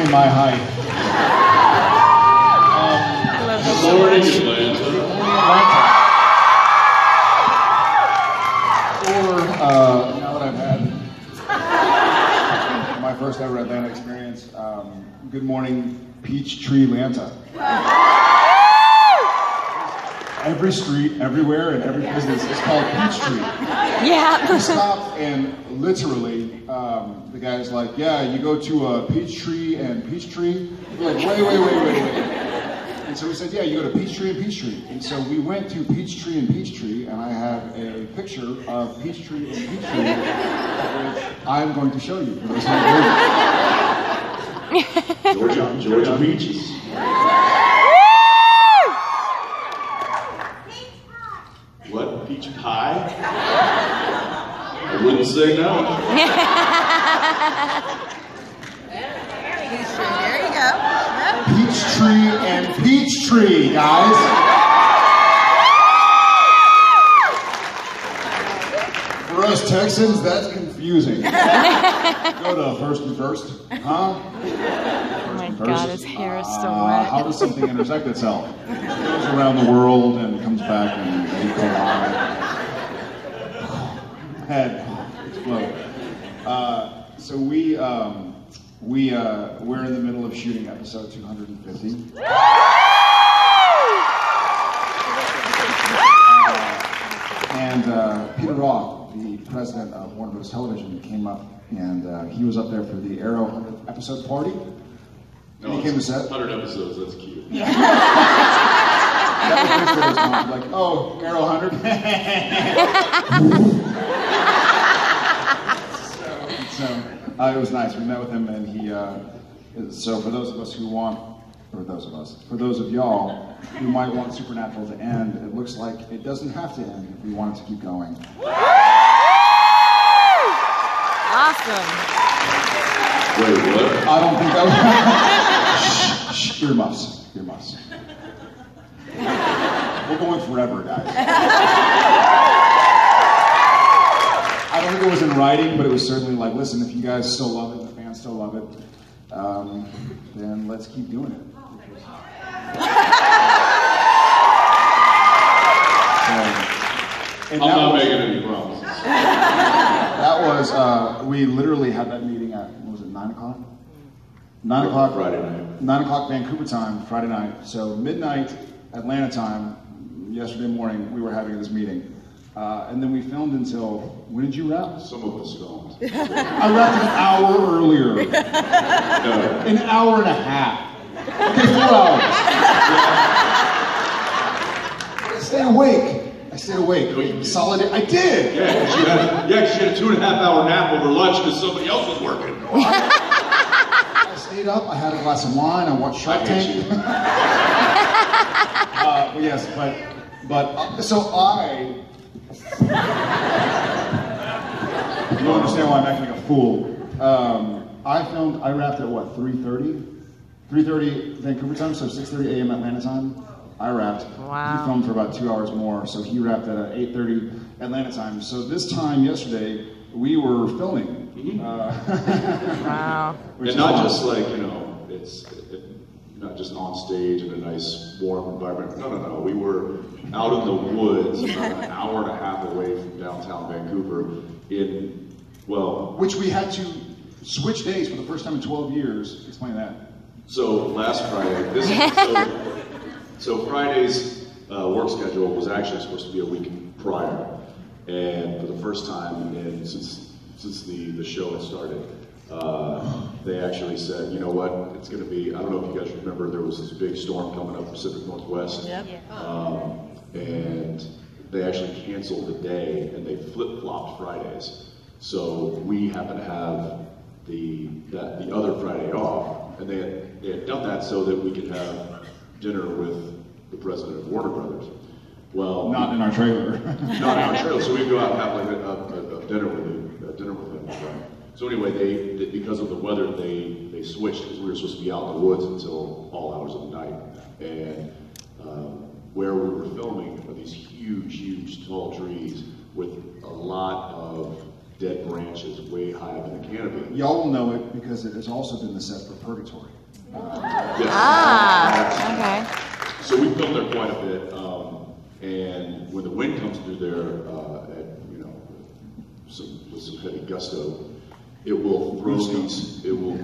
exactly my height. Good morning, Atlanta. Or, now that I've had my first ever Atlanta experience, good morning, Peachtree, Atlanta. Every street, everywhere, and every business is called Peachtree. Yeah. We stopped and literally, the guy's like, yeah, you go to Peachtree and Peachtree. We're like, wait. And so we said, yeah, you go to Peachtree and Peachtree. And so we went to Peachtree and Peachtree, and I have a picture of Peachtree and Peachtree, which I'm going to show you for those who know. Georgia Peaches. What? Peach pie? I wouldn't say no. There you go. Peachtree and Peachtree, guys. For us Texans, that's confusing. Go to first and first, huh? Oh my God, his hair is so wet. How does something intersect itself? It goes around the world and comes back and they collide. Head explode. So we're in the middle of shooting episode 250. And Peter Roth, the president of Warner Bros. Television, came up and he was up there for the Arrow 100th episode party. No, he came to set. 100 episodes, that's cute. That was like, oh, Arrow 100. so it was nice. We met with him, and he. So for those of us who want, or for those of y'all who might want Supernatural to end, it looks like it doesn't have to end if we want it to keep going. Awesome. Wait, what? I don't think that was. Shh, earmuffs. We're going forever, guys. I don't think it was in writing, but it was certainly like, listen, if you guys still love it, the fans still love it, then let's keep doing it. I'm not making any promises. That was, we literally had that meeting at, what was it, 9 o'clock? 9 o'clock. Friday night. 9 o'clock Vancouver time, Friday night. So midnight Atlanta time, yesterday morning, we were having this meeting. And then we filmed until, when did you wrap? Some of us filmed. I wrapped an hour earlier. No. An hour and a half. Okay, 4 hours. I stayed awake. No, you didn't. Solid. I did. Yeah, she had a 2.5 hour nap over lunch because somebody else was working. I stayed up. I had a glass of wine. I watched Shark Tank. But yes, but so I. You don't understand why I'm acting like a fool. I wrapped at what, 3:30? 3:30 Vancouver time, so 6:30 a.m. Atlanta time. I wrapped. Wow. He filmed for about 2 hours more, so he wrapped at 8:30 Atlanta time. So this time yesterday, we were filming. Wow. And not just like, it's not just on stage in a nice warm environment. No. We were out in the woods, about an hour and a half away from downtown Vancouver which we had to switch days for the first time in 12 years. Explain that. So last Friday, so Friday's work schedule was actually supposed to be a week prior. And for the first time since the show had started, they actually said, you know what, it's going to be, I don't know if you guys remember, there was this big storm coming up Pacific Northwest. Yep. And they actually canceled the day and they flip-flopped Fridays. So we happened to have the other Friday off, and they had done that so that we could have dinner with the president of Warner Brothers. Well, Not in our trailer. not in our trailer, so we'd go out and have like a dinner with him. So anyway, because of the weather, they switched because we were supposed to be out in the woods until all hours of the night. And where we were filming are these huge, tall trees with a lot of dead branches way high up in the canopy. Y'all will know it because it has also been the set for Purgatory. Yes. Okay. So we built there quite a bit, and when the wind comes through there, with some heavy gusto, it will throw these, it will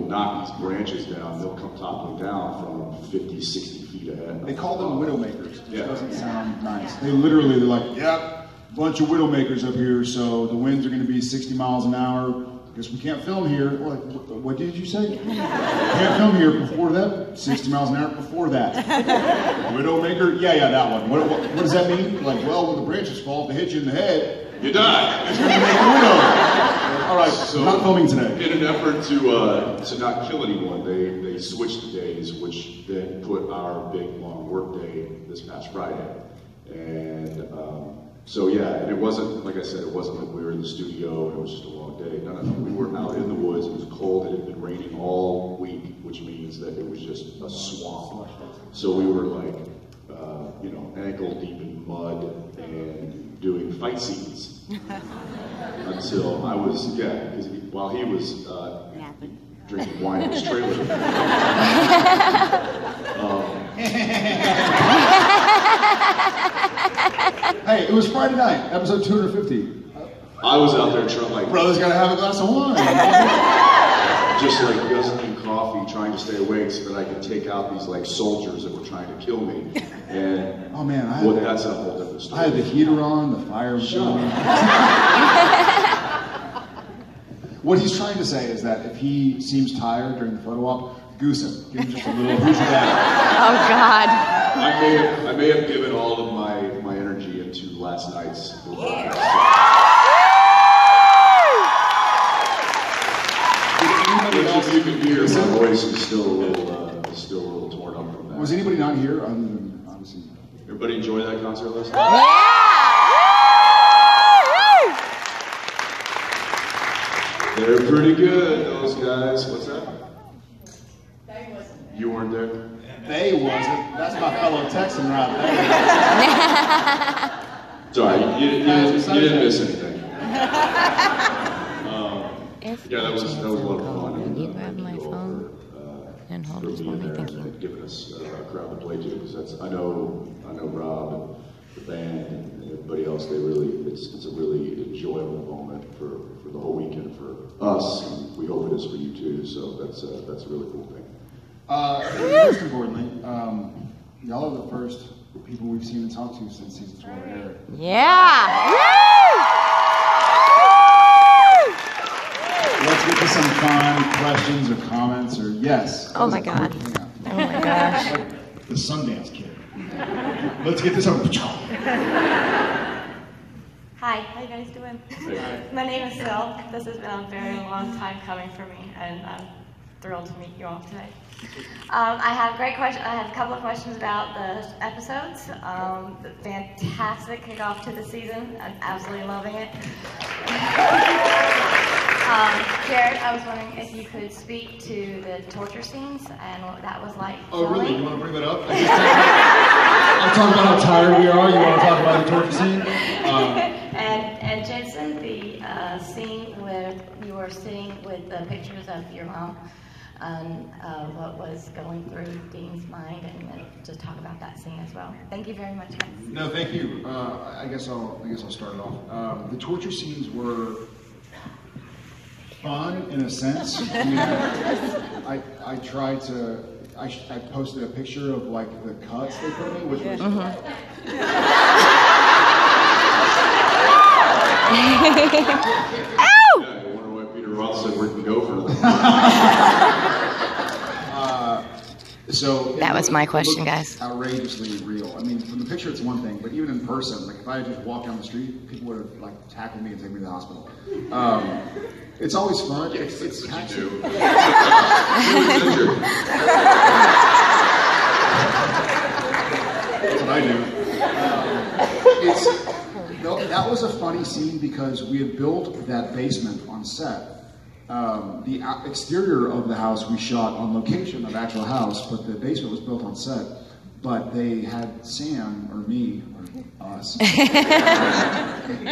knock these branches down. They'll come toppling down from 50, 60 feet ahead. They call them widowmakers. Yeah. It doesn't sound nice. They're like, yep, bunch of widowmakers up here, so the winds are going to be 60 miles an hour. Guess we can't film here. Like, what did you say? Can't film here before that. 60 miles an hour before that. Widowmaker? Yeah, that one. What does that mean? Like, well, when the branches fall, if they hit you in the head, you die. It's going to make a widow. All right, so not filming today. In an effort to not kill anyone, they switched the days, which then put our big long work day this past Friday. And so yeah, and it wasn't, like I said, it wasn't like we were in the studio and it was just a long day. No. We were out in the woods. It was cold. It had been raining all week, which means that it was just a swamp. So we were like, ankle deep in mud and doing fight scenes until I was, because while he was drinking wine in his trailer. Hey, it was Friday night, episode 250. I was out there trying, brother's gotta have a glass of wine. Just like guzzling coffee, trying to stay awake so that I could take out these soldiers that were trying to kill me. And oh man, that's a whole different story. I had the heater on, the fire was on. What he's trying to say is that if he seems tired during the photo op, goose him. Give him just a little who's that? Oh God. I may have given all of my energy into last night's live. If you can hear, my voice is still a little torn up from that. Was anybody not here other than obviously? Everybody enjoy that concert last night? Yeah. They're pretty good, those guys. What's that? They wasn't there. You weren't there? They wasn't. That's my fellow Texan right there. Sorry, you didn't miss anything. Yeah, that was a lot of fun. Can you grab my phone and hold this for me? Thank you. And giving us a crowd to play to, because I know Rob and the band and everybody else. It's a really enjoyable moment for the whole weekend for us, and we hope it is for you too. So that's a really cool thing. Most importantly, y'all are the first people we've seen and talked to since season 12 aired. Yeah. Let's get to some fun questions or comments or yes. Oh my God. Oh my gosh. Like the Sundance Kid. Let's get this over. Hi, how you guys doing? My name is Sil. This has been a very long time coming for me, and I'm thrilled to meet you all today. I have a couple of questions about the episodes. The fantastic kickoff to the season. I'm absolutely loving it. Jared, I was wondering if you could speak to the torture scenes and what that was like. Oh, really? You want to bring that up? I'll talk about how tired we are. You want to talk about the torture scene? And Jensen, the scene where you were sitting with the pictures of your mom and what was going through Dean's mind, and just talk about that scene as well. Thank you very much, guys. No, thank you. I guess I'll start it off. The torture scenes were fun in a sense. I tried to. I posted a picture of the cuts they put me, which was. Yeah, I wonder why Peter Roth said we can go for them. So that was my question, guys. Outrageously real. I mean, from the picture it's one thing, but even in person, if I had just walked down the street, people would have tackled me and taken me to the hospital. It's always fun. Yes, it's what taxing. you do. That's what I do. That was a funny scene because we had built that basement on set. The exterior of the house we shot on location of actual house, but the basement was built on set. but they had Sam, or me, or us,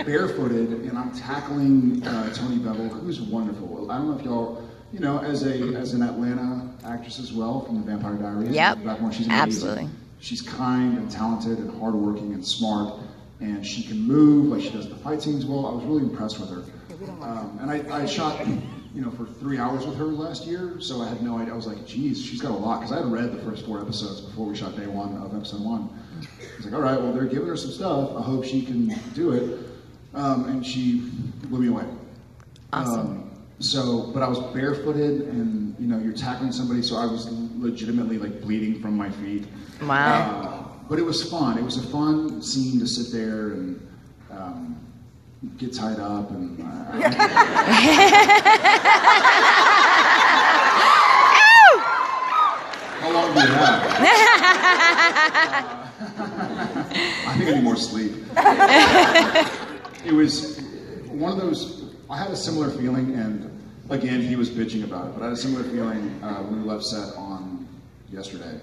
barefooted, and I'm tackling Tony Bevel, who's wonderful. I don't know if y'all, you know, as an Atlanta actress as well from the Vampire Diaries. Yep, back when she's amazing. absolutely. She's kind and talented and hardworking and smart, and she can move, like she does the fight scenes well. I was really impressed with her. And I shot, you know, for 3 hours with her last year, so I had no idea. I was like, geez, she's got a lot, because I had read the first 4 episodes before we shot day 1 of episode 1. I was like, all right, well, they're giving her some stuff. I hope she can do it. And she blew me away. Awesome. But I was barefooted, and, you know, you're tackling somebody, so I was legitimately, like, bleeding from my feet. Wow. But it was fun. It was a fun scene to sit there and get tied up and. How long do you have? I think I need more sleep. It was one of those. I had a similar feeling, and again, he was bitching about it, but I had a similar feeling when we left set on yesterday.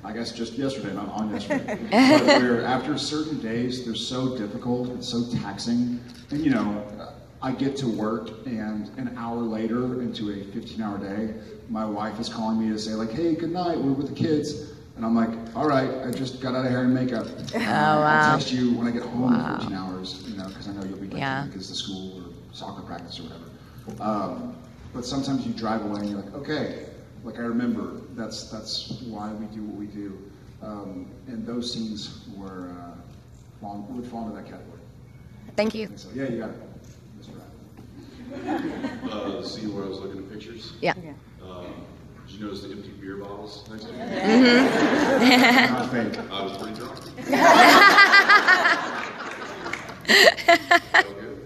I guess just yesterday, not on yesterday. But where after certain days, they're so difficult and so taxing. And you know, I get to work, and an hour later into a 15-hour day, my wife is calling me to say like, hey, good night, we're with the kids. And I'm like, all right, I just got out of hair and makeup. Oh, wow. I'll text you when I get home in 14 hours, you know, because I know you'll be getting the kids to school or soccer practice or whatever. But sometimes you drive away and you're like, okay, like I remember, that's why we do what we do. And those scenes would fall into that category. Thank you. So, yeah, you got it. See where I was looking at pictures? Yeah. Did you notice the empty beer bottles next to me? Not fake. I was pretty drunk. So good.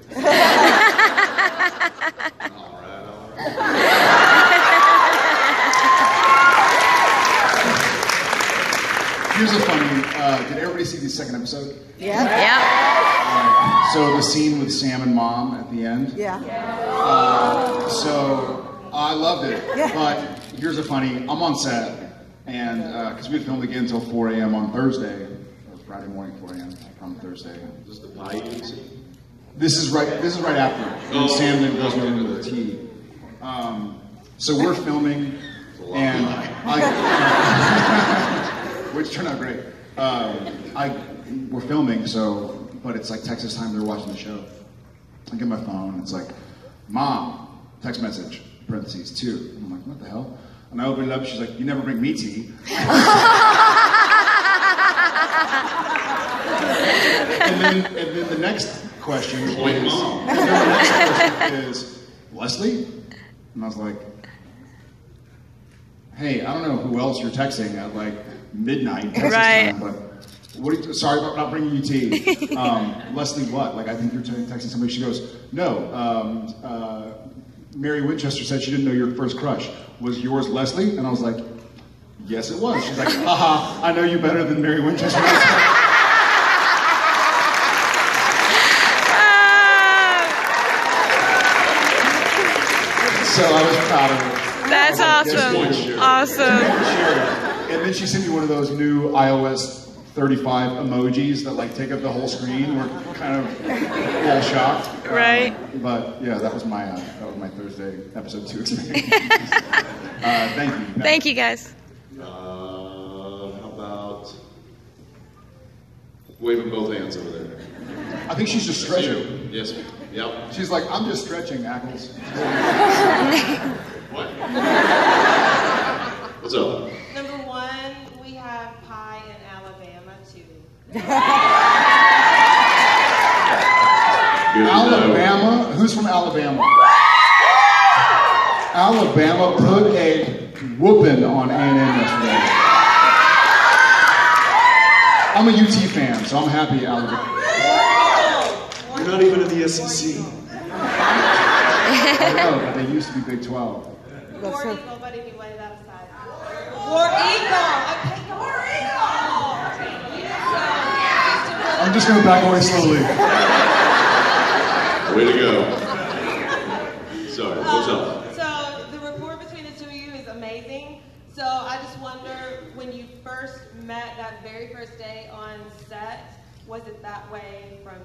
All right. Here's a funny, did everybody see the second episode? Yeah. Yeah. So the scene with Sam and Mom at the end? Yeah. So I loved it, but here's a funny, I'm on set, and because we filmed again until 4 a.m. on Thursday, or Friday morning 4 a.m. on Thursday. Is this the pie eating scene? This is right after, and Sam then goes over with the tea. So we're filming, and which turned out great. We're filming, but it's like Texas time, they're watching the show. I get my phone, and it's like, Mom, text message, parentheses, 2. And I'm like, what the hell? And I open it up, she's like, you never bring me tea. and then the next question is Leslie? And I was like, hey, I don't know who else you're texting at like midnight Texas time, but sorry about not bringing you tea. Leslie what? Like, I think you're texting somebody. She goes, no, Mary Winchester said she didn't know your first crush. Was yours Leslie? And I was like, yes, it was. She's like, haha, I know you better than Mary Winchester. So I was proud of her. That's awesome. Awesome. And then she sent me one of those new iOS 35 emojis that like take up the whole screen. We're kind of all shocked. Right. But yeah, that was my Thursday episode 2 experience. Thank you. Thank you, guys. How about waving both hands over there? I think she's just stretching. Yes. Yep. She's like, I'm just stretching, Ackles. What? What's up? Number 1, we have pie in Alabama too. Alabama? Who's from Alabama? Alabama put a whooping on A&M yesterday. I'm a UT fan, so I'm happy Alabama. You're not even in the SEC. I know, but they used to be Big 12. War Eagle, but anyway, that's that. War Eagle! Okay, War Eagle! I'm just going to back away slowly. Way to go. Sorry, what's up? So, the rapport between the two of you is amazing. So I just wonder, when you first met that very first day on set, was it that way from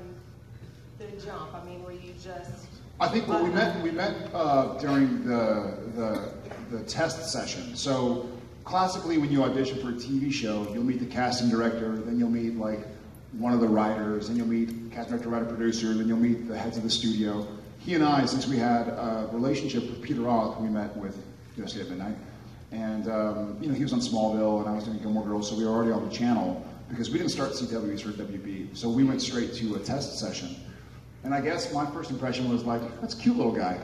the jump? I mean, were you just... I think we met during the test session. So classically, when you audition for a TV show, you'll meet the casting director, then you'll meet like one of the writers, then you'll meet casting director, writer, producer, then you'll meet the heads of the studio. He and I, since we had a relationship with Peter Roth, we met with USA at Midnight, and you know, he was on Smallville and I was doing Gilmore Girls, so we were already on the channel because we didn't start CW, we started WB. So we went straight to a test session. And I guess my first impression was like, that's a cute little guy.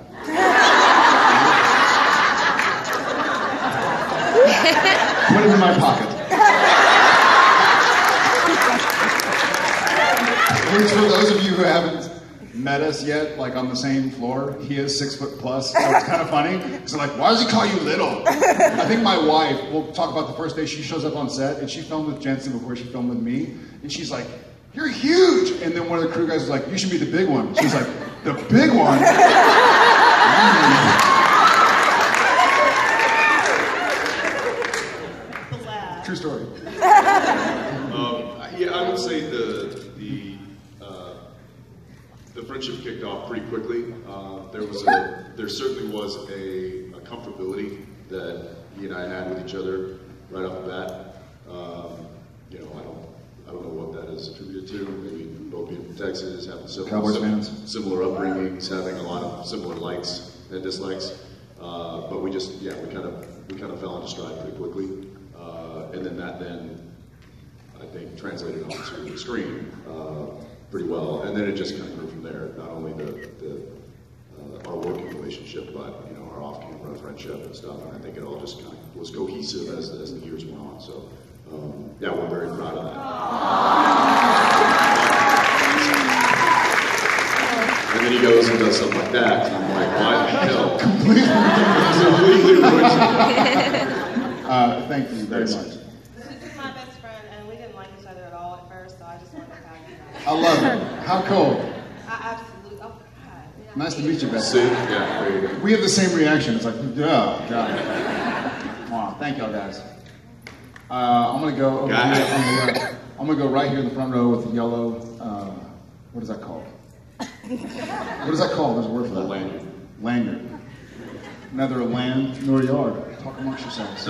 Put him in my pocket. Which, for those of you who haven't met us yet, like on the same floor, he is 6 foot plus, so it's kind of funny. So like, why does he call you little? I think my wife, we'll talk about the first day she shows up on set, and she filmed with Jensen before she filmed with me, and she's like, you're huge! And then one of the crew guys was like, you should be the big one. She's like, the big one? True story. Yeah, I would say the friendship kicked off pretty quickly. There certainly was a comfortability that he and I had with each other right off the bat. You know, I don't know what that is attributed to. Maybe both being from Texas, having similar upbringings, having a lot of similar likes and dislikes. But we just, yeah, we kind of fell into stride pretty quickly. And then that I think translated onto the screen pretty well. And then it just kind of grew from there. Not only our working relationship, but you know, our off-camera friendship and stuff. And I think it all just kind of was cohesive as the years went on. So. Yeah, we're very proud of that. And then he goes and does something like that, and I'm like, why the hell? Completely original. Thank you very much. This is my best friend, and we didn't like each other at all at first, so I just wanted to tag you guys. I love it. How cool. I absolutely, oh God. Yeah. Nice to meet you, Beth. See? Yeah, there you go. We have the same reaction. It's like, oh, God. Wow, thank y'all guys. I'm gonna go over here on the left. I'm gonna go right here in the front row with the yellow. What is that called? What is that called? There's a word for that. Lanyard. Lanyard. Neither a land nor a yard. Talk amongst yourselves.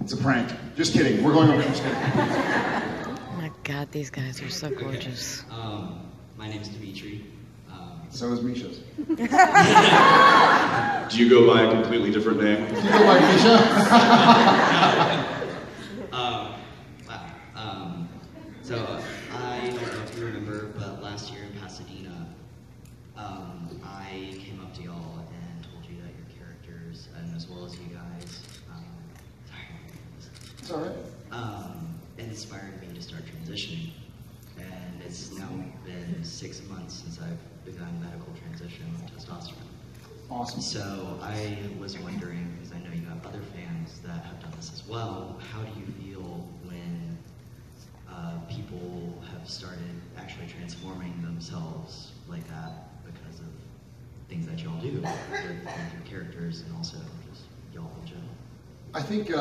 It's a prank. Just kidding. We're going over. Just kidding. Oh my God, these guys are so gorgeous. My name's Dimitri. So is Misha's. Do you go by a completely different name? Do you go by Misha? Wow. So I don't know if you remember, but last year in Pasadena, I came up to y'all and told you that your characters, and as well as you guys, It's all right. inspired me to start transitioning. And it's now been 6 months since I've begun medical transition with testosterone. Awesome. So I was wondering, because I know you have other fans that have done this as well, how do you feel when people have started actually transforming themselves like that because of things that y'all do with your characters and also just y'all in general? I think,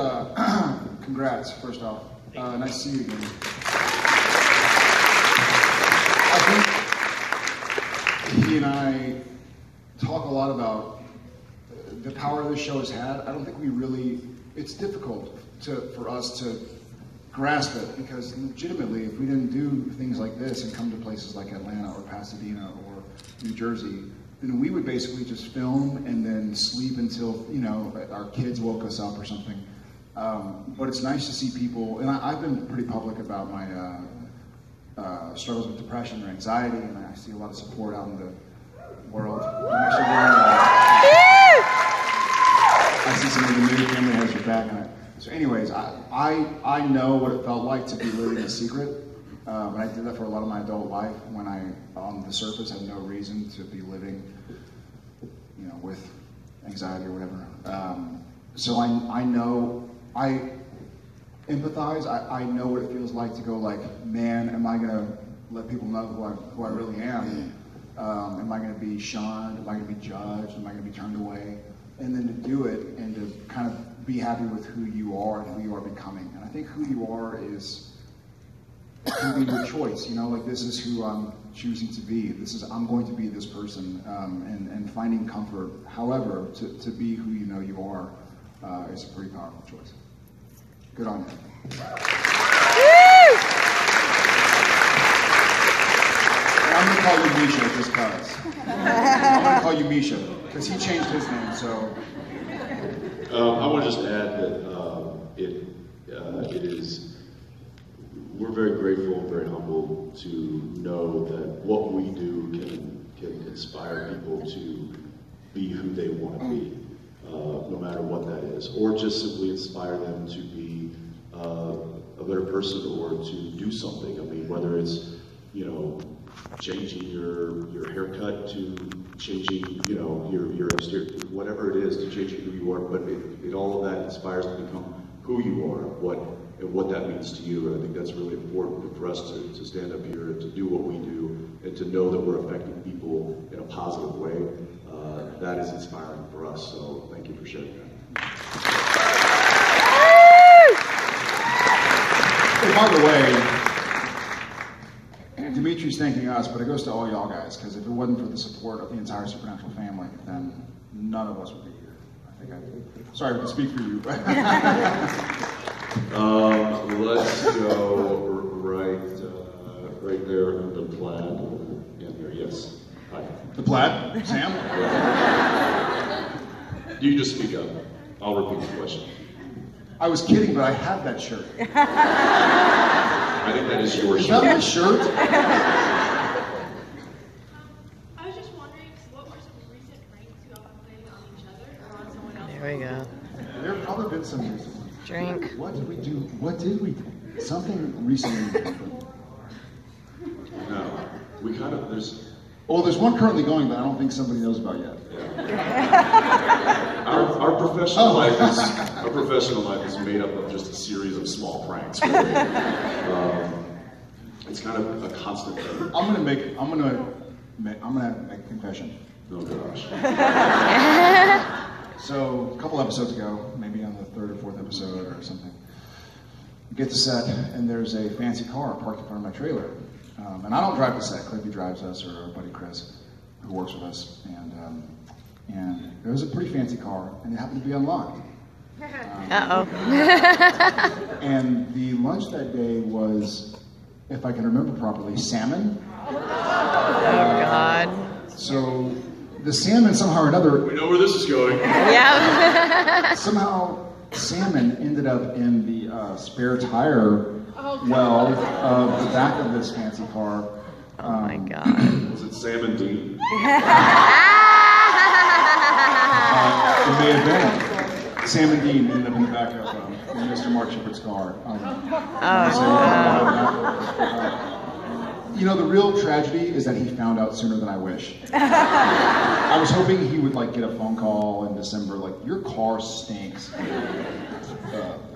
congrats, first off. Nice to see you again. I think he and I talk a lot about the power this show has had. I don't think we really, it's difficult for us to grasp it because legitimately, if we didn't do things like this and come to places like Atlanta or Pasadena or New Jersey, then we would basically just film and then sleep until, you know, our kids woke us up or something. But it's nice to see people, and I've been pretty public about my struggles with depression or anxiety, and I see a lot of support out in the world. I'm actually wearing, I see some of the new family has your back. So anyways, I know what it felt like to be living a secret. And I did that for a lot of my adult life when I, on the surface, had no reason to be living, you know, with anxiety or whatever. So I know, I empathize. I know what it feels like to go like, man, am I gonna let people know who I really am? Am I going to be shunned? Am I going to be judged? Am I going to be turned away? And then to do it and to kind of be happy with who you are and who you are becoming. And I think who you are can be your choice. Like this is who I'm choosing to be. I'm going to be this person, and finding comfort. However, to be who you know you are is a pretty powerful choice. Good on you. I'm going to call you Misha just because. I'm going to call you Misha because he changed his name. So I want to just add that it is. We're very grateful and very humble to know that what we do can inspire people to be who they want to be, no matter what that is, or just simply inspire them to be a better person or to do something. I mean, whether it's changing your haircut to changing your exterior, whatever it is, to changing who you are, but all of that inspires them to become who you are, what that means to you. And I think that's really important for us to stand up here and to do what we do and to know that we're affecting people in a positive way. That is inspiring for us, so thank you for sharing that. Hey, by the way, Dimitri's thanking us, but it goes to all y'all guys, because if it wasn't for the support of the entire Supernatural family, then none of us would be here. Sorry to speak for you. Let's go right there in the plaid. In there, yes. Hi. The plaid, Sam? You just speak up. I'll repeat the question. I was kidding, but I have that shirt. I think that is your shirt. Is that my shirt? I was just wondering, what were some recent pranks you all been playing on each other or on someone else? There we go. There have probably been some recent ones. Drink. What did we do? What did we do? Something recently. No. We kind of, there's one currently going, but I don't think somebody knows about yet. Yeah. Our professional life is made up of just a series of small pranks. Really. It's kind of a constant thing. I'm gonna make a confession. Oh gosh. So a couple episodes ago, maybe on the third or fourth episode or something, we get to set and there's a fancy car parked in front of my trailer. And I don't drive the set. Cliffy drives us, or our buddy Chris, who works with us. And it was a pretty fancy car, and it happened to be unlocked. And the lunch that day was, if I can remember properly, salmon. Oh, God. So the salmon, somehow or another... We know where this is going. Yeah. Somehow, salmon ended up in the spare tire well of the back of this fancy car. Oh, my God. Was it Sam and Dean? It may have been. Sam and Dean ended up in the back of Mr. Mark Shepard's car. The real tragedy is that he found out sooner than I wish. I was hoping he would get a phone call in December, your car stinks.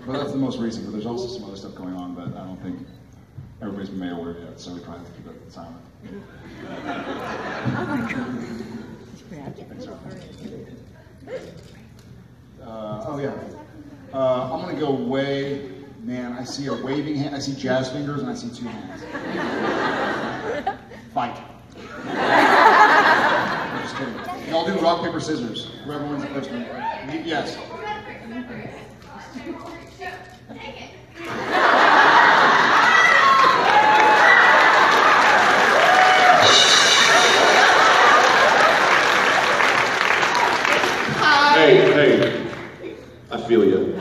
But that's the most recent, but there's also some other stuff going on that I don't think everybody's been made aware of yet, so we probably have to keep it silent. Oh, my God. I'm going to go man, I see a waving hand, I see jazz fingers, and I see two hands. Fight. I'm just kidding. Y'all do rock, paper, scissors. Whoever wins the first one. Yes. Hey, I feel you.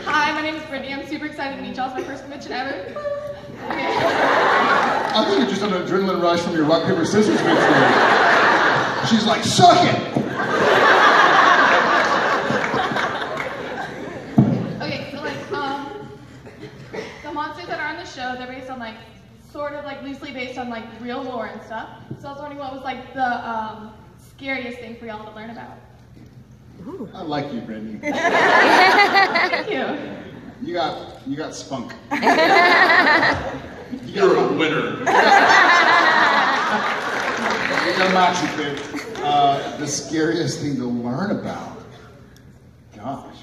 Hi, my name is Brittany. I'm super excited to meet y'all. It's my first convention ever. Okay. I think you're just on an adrenaline rush from your rock, paper, scissors victory. She's like, suck it! Okay, so the monsters that are on the show, they're based on sort of loosely based on real lore and stuff. So I was wondering what was the scariest thing for y'all to learn about. Ooh. I like you, Brittany. Thank you. You got spunk. You You're a winner. I'm actually big. The scariest thing to learn about. Gosh,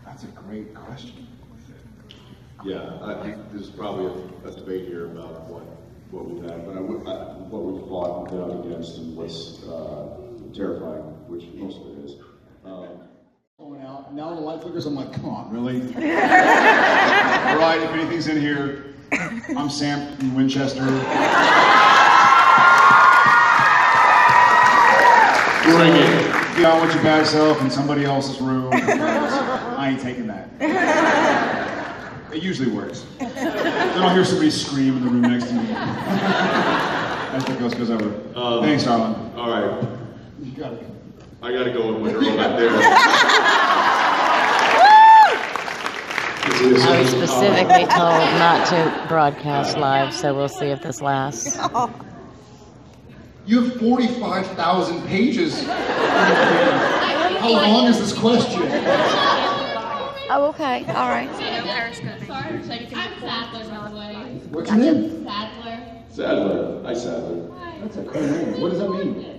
that's a great question. Yeah, I think there's probably a debate here about what we've had, but what we've fought and been up against and what's terrifying, which most of it is. Going out. Now the light flickers, I'm like, come on, really? All right, if anything's in here, I'm Sam from Winchester. Bring it. Get on with your bad self in somebody else's room. I ain't taking that. It usually works. Then I'll hear somebody scream in the room next to me. As it goes over. Thanks, darling. All right. You got it. I gotta go with winter over back there. I was specifically told not to broadcast live, so we'll see if this lasts. You have 45,000 pages. How long is this question? Oh, okay. All right. I'm Sadler, by the way. What's your name? Sadler. Sadler. Hi, Sadler. That's a cool name. What does that mean?